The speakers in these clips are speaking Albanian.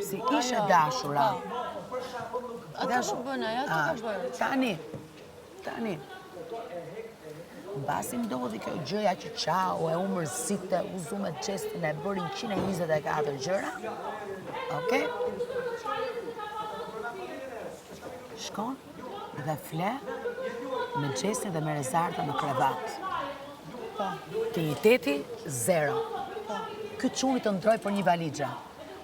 si ishe dashura. Atë ka bëna, atë ka bërë. Tani. Basi ndodhi kjo gjëja që qau e u mërzite, u zu me qestin e bërin 124 gjëra. Oke? Shkon dhe fle me qestin dhe me rezarta në krevat. Digniteti, 0. Ky çuni të ndroj për një valigja.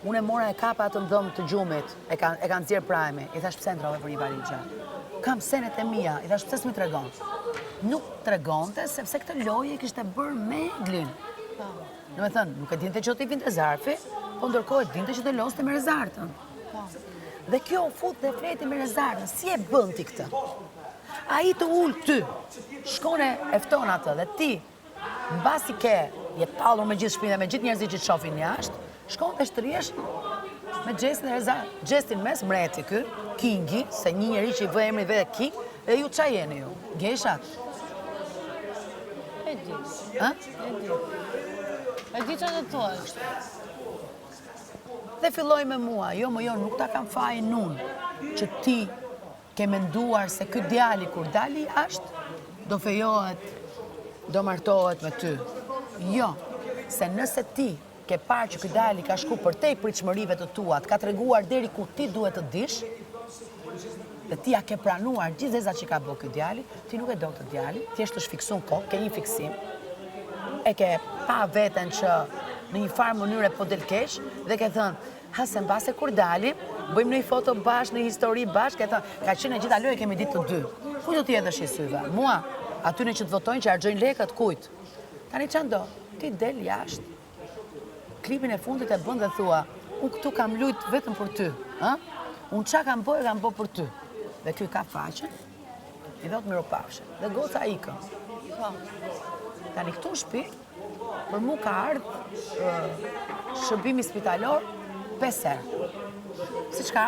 Unë e mora e kapa atë ndhëmë të gjumit, e kanë nxjerr prajmi, i thash pse ndrove për një valigja. Kam senet e mia, i thash pse s'mi tregon. Nuk tregonte sepse këtë lojë e kishte bërë me Eglin. Në me thënë, nuk e dinte që t'i vinte zarfi, po ndërkohë e dinte që të loste me rezartën. Dhe kjo u fut dhe fleti me rezartën, si e bën ti këtë? A i të ullë ty, shkone efton atë dhe ti, mbasi ke, je pallur me gjithë shpinë dhe me gjithë njerëzit që të shofin jashtë, shkone të shtriesh me gjestin e rezartë. Gjestin mes mreti ky, Kingi, se një njeri që i vë emri vetë King, dhe ju qa jeni ju? Geshat? E di. E di që të thuash. Dhe filloj me mua, jo më jo, nuk ta kam fajin unë, që ti ke menduar se ky djali kur dali jashtë, do fejohet, do martohet me ty. Jo, se nëse ti ke parë që ky djali ka shku për te i pritshmërive të tuat, ka treguar deri ku ti duhet të dish, dhe ti ja ke pranuar gjithë zezat që ka bë ky djali, ti nuk e do këtë djali, ti është të shfiksun kokë, ke një fiksim, e ke pa veten që në një farë mënyre po del keq, dhe ke thënë, se mbase kur dalim, bëjmë një foto bashkë, një histori bashkë, ka qenë e gjitha lojë kemi ditë të dy. Ku do t'i edhe shisyve? Mua, atyne që të votojnë që argjojnë lekët, kujt? Tani që ndo? Ti del jashtë. Klipin e fundit e bën dhe thua, unë këtu kam lujt vetëm për ty. Unë qa kam bo për ty. Dhe kjo ka faqen, i dhëtë miropafshe. Dhe goca ikën. Tani këtu shpi, për mu ka ardhë shërbimi spitalor 5 herë. Si që ka